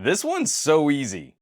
This one's so easy.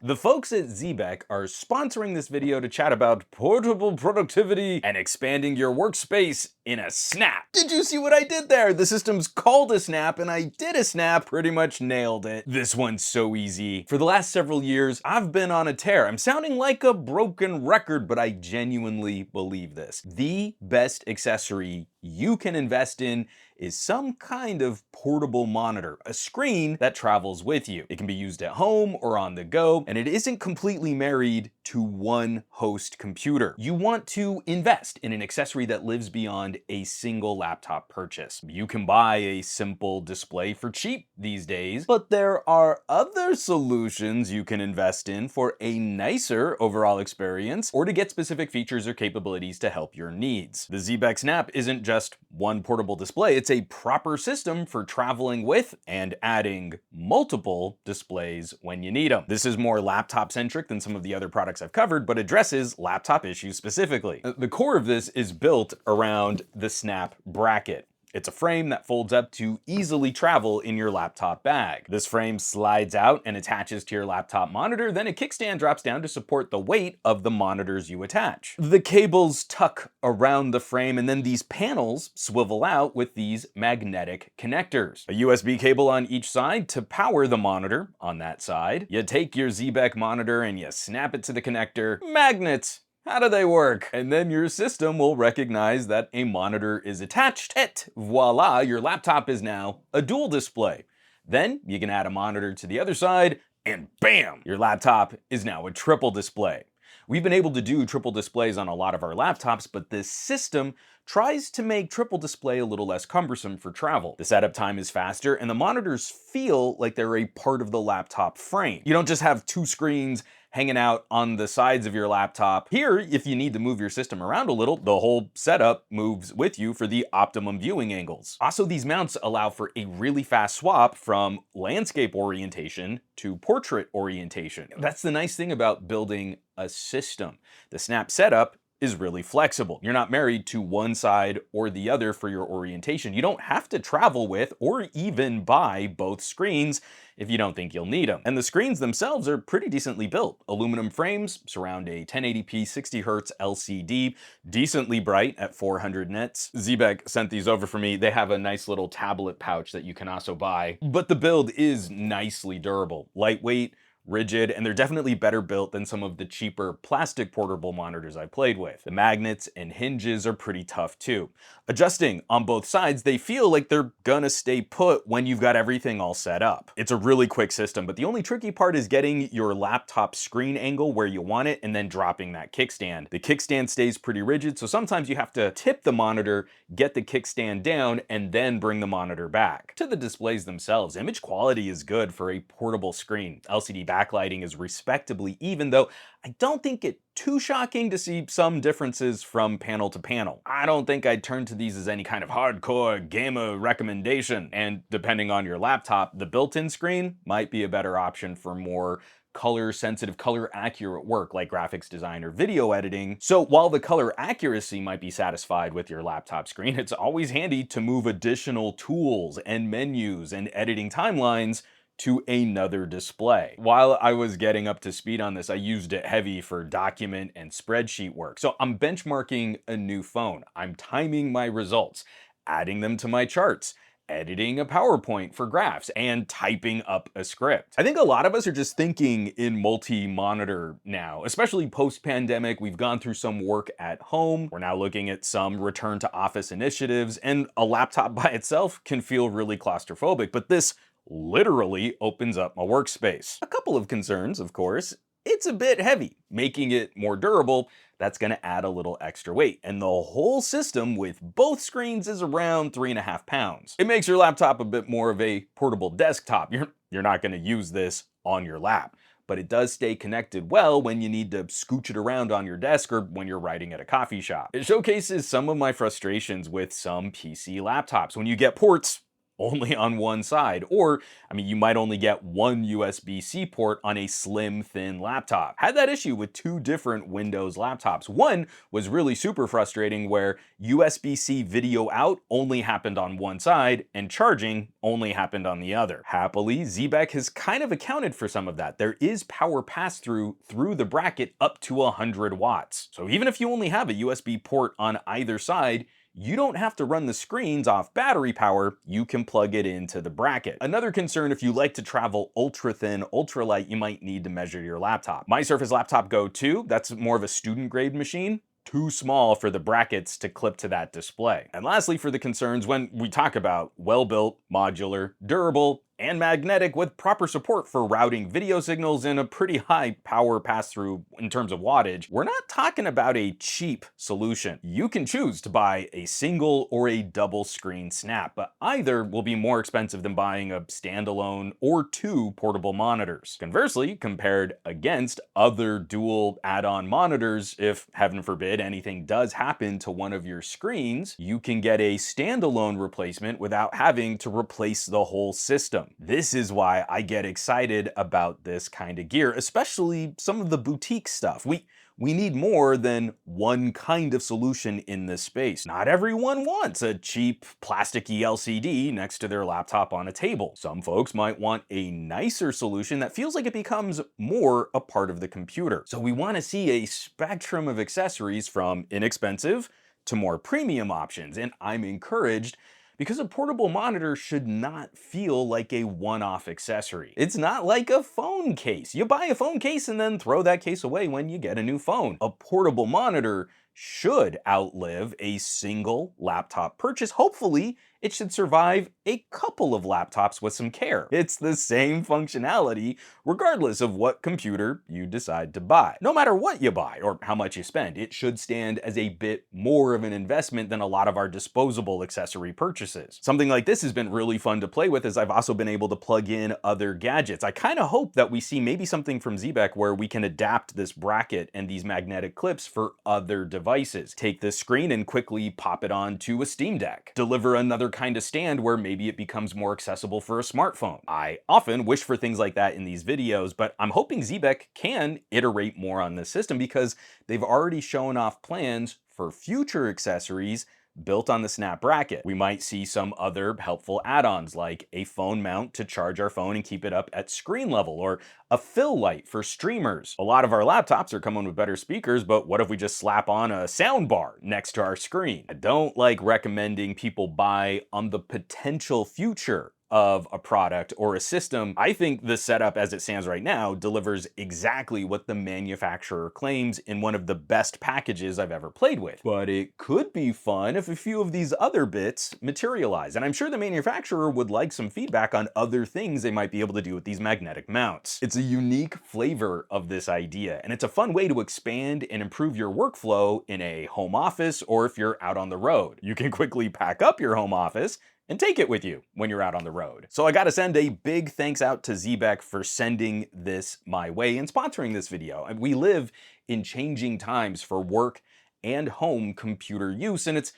The folks at Xebec are sponsoring this video to chat about portable productivity and expanding your workspace in a snap. Did you see what I did there? The system's called a snap and I did a snap, pretty much nailed it. This one's so easy. For the last several years, I've been on a tear. I'm sounding like a broken record, but I genuinely believe this. The best accessory you can invest in is some kind of portable monitor, a screen that travels with you. It can be used at home or on the go, and it isn't completely married to one host computer. You want to invest in an accessory that lives beyond a single laptop purchase. You can buy a simple display for cheap these days, but there are other solutions you can invest in for a nicer overall experience or to get specific features or capabilities to help your needs. The Xebec Snap isn't just one portable display, it's a proper system for traveling with and adding multiple displays when you need them. This is more laptop centric than some of the other products I've covered, but addresses laptop issues specifically. The core of this is built around the Snap bracket. It's a frame that folds up to easily travel in your laptop bag. This frame slides out and attaches to your laptop monitor, then a kickstand drops down to support the weight of the monitors you attach. The cables tuck around the frame and then these panels swivel out with these magnetic connectors. A USB cable on each side to power the monitor on that side. You take your Xebec monitor and you snap it to the connector. Magnets! How do they work? And then your system will recognize that a monitor is attached. Et voila, your laptop is now a dual display. Then you can add a monitor to the other side and bam, your laptop is now a triple display. We've been able to do triple displays on a lot of our laptops, but this system tries to make triple display a little less cumbersome for travel. The setup time is faster and the monitors feel like they're a part of the laptop frame. You don't just have two screens hanging out on the sides of your laptop. Here, if you need to move your system around a little, the whole setup moves with you for the optimum viewing angles. Also, these mounts allow for a really fast swap from landscape orientation to portrait orientation. That's the nice thing about building a system. The Snap setup is really flexible. You're not married to one side or the other for your orientation. You don't have to travel with or even buy both screens if you don't think you'll need them. And the screens themselves are pretty decently built. Aluminum frames surround a 1080p 60Hz LCD, decently bright at 400 nits. Xebec sent these over for me. They have a nice little tablet pouch that you can also buy. But the build is nicely durable, lightweight, rigid, and they're definitely better built than some of the cheaper plastic portable monitors I played with. The magnets and hinges are pretty tough too. Adjusting on both sides, they feel like they're gonna stay put when you've got everything all set up. It's a really quick system, but the only tricky part is getting your laptop screen angle where you want it and then dropping that kickstand. The kickstand stays pretty rigid, so sometimes you have to tip the monitor, get the kickstand down, and then bring the monitor back. To the displays themselves, image quality is good for a portable screen. LCD backlighting is respectably even, though I don't think it's too shocking to see some differences from panel to panel. I don't think I'd turn to these as any kind of hardcore gamer recommendation, and depending on your laptop, the built-in screen might be a better option for more color-sensitive, color-accurate work like graphics design or video editing. So while the color accuracy might be satisfied with your laptop screen, it's always handy to move additional tools and menus and editing timelines to another display. While I was getting up to speed on this, I used it heavy for document and spreadsheet work. So I'm benchmarking a new phone. I'm timing my results, adding them to my charts, editing a PowerPoint for graphs, and typing up a script. I think a lot of us are just thinking in multi-monitor now, especially post-pandemic. We've gone through some work at home. We're now looking at some return to office initiatives, and a laptop by itself can feel really claustrophobic, but this literally opens up my workspace. A couple of concerns, of course. It's a bit heavy. Making it more durable, that's gonna add a little extra weight. And the whole system with both screens is around 3.5 pounds. It makes your laptop a bit more of a portable desktop. You're not gonna use this on your lap, but it does stay connected well when you need to scooch it around on your desk or when you're writing at a coffee shop. It showcases some of my frustrations with some PC laptops. When you get ports only on one side. Or, I mean, you might only get one USB-C port on a slim, thin laptop. Had that issue with two different Windows laptops. One was really super frustrating where USB-C video out only happened on one side and charging only happened on the other. Happily, Xebec has kind of accounted for some of that. There is power pass-through through the bracket up to 100 watts. So even if you only have a USB port on either side, you don't have to run the screens off battery power, you can plug it into the bracket. Another concern, if you like to travel ultra thin, ultra light, you might need to measure your laptop. My Surface Laptop Go 2, that's more of a student grade machine, too small for the brackets to clip to that display. And lastly, for the concerns when we talk about well-built, modular, durable, and magnetic with proper support for routing video signals and a pretty high power pass-through in terms of wattage, we're not talking about a cheap solution. You can choose to buy a single or a double screen snap, but either will be more expensive than buying a standalone or two portable monitors. Conversely, compared against other dual add-on monitors, if heaven forbid anything does happen to one of your screens, you can get a standalone replacement without having to replace the whole system. This is why I get excited about this kind of gear, especially some of the boutique stuff. We need more than one kind of solution in this space. Not everyone wants a cheap plasticky LCD next to their laptop on a table. Some folks might want a nicer solution that feels like it becomes more a part of the computer. So we want to see a spectrum of accessories from inexpensive to more premium options, and I'm encouraged because a portable monitor should not feel like a one-off accessory. It's not like a phone case. You buy a phone case and then throw that case away when you get a new phone. A portable monitor should outlive a single laptop purchase. Hopefully, it should survive a couple of laptops with some care. It's the same functionality regardless of what computer you decide to buy. No matter what you buy or how much you spend, it should stand as a bit more of an investment than a lot of our disposable accessory purchases. Something like this has been really fun to play with as I've also been able to plug in other gadgets. I kind of hope that we see maybe something from Xebec where we can adapt this bracket and these magnetic clips for other devices. Take this screen and quickly pop it onto a Steam Deck. Deliver another kind of stand where maybe it becomes more accessible for a smartphone. I often wish for things like that in these videos, but I'm hoping Xebec can iterate more on this system because they've already shown off plans for future accessories built on the Snap bracket. We might see some other helpful add-ons like a phone mount to charge our phone and keep it up at screen level, or a fill light for streamers. A lot of our laptops are coming with better speakers, but what if we just slap on a sound bar next to our screen? I don't like recommending people buy on the potential future of a product or a system. I think the setup as it stands right now delivers exactly what the manufacturer claims in one of the best packages I've ever played with. But it could be fun if a few of these other bits materialize, and I'm sure the manufacturer would like some feedback on other things they might be able to do with these magnetic mounts. It's a unique flavor of this idea, and it's a fun way to expand and improve your workflow in a home office or if you're out on the road. You can quickly pack up your home office and take it with you when you're out on the road. So I gotta send a big thanks out to Xebec for sending this my way and sponsoring this video. We live in changing times for work and home computer use, and it's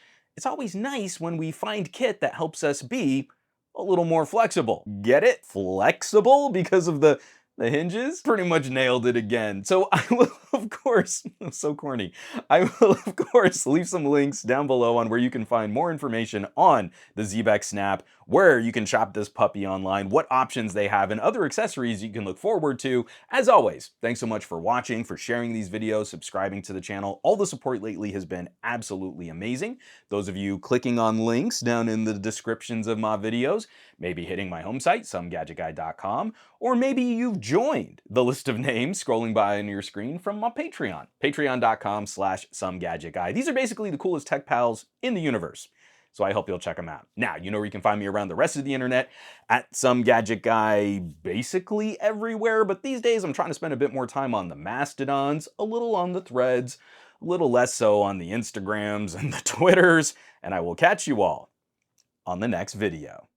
always nice when we find kit that helps us be a little more flexible. Get it? Flexible because of the hinges? Pretty much nailed it again. So I will, of course, so corny. I will, of course, leave some links down below on where you can find more information on the Xebec Snap, where you can shop this puppy online, what options they have, and other accessories you can look forward to. As always, thanks so much for watching, for sharing these videos, subscribing to the channel. All the support lately has been absolutely amazing. Those of you clicking on links down in the descriptions of my videos, maybe hitting my home site, SomeGadgetGuy.com, or maybe you've joined the list of names scrolling by on your screen from my Patreon, patreon.com/SomeGadgetGuy. These are basically the coolest tech pals in the universe, so I hope you'll check them out. Now, you know where you can find me around the rest of the internet, at SomeGadgetGuy, basically everywhere, but these days I'm trying to spend a bit more time on the Mastodons, a little on the Threads, a little less so on the Instagrams and the Twitters, and I will catch you all on the next video.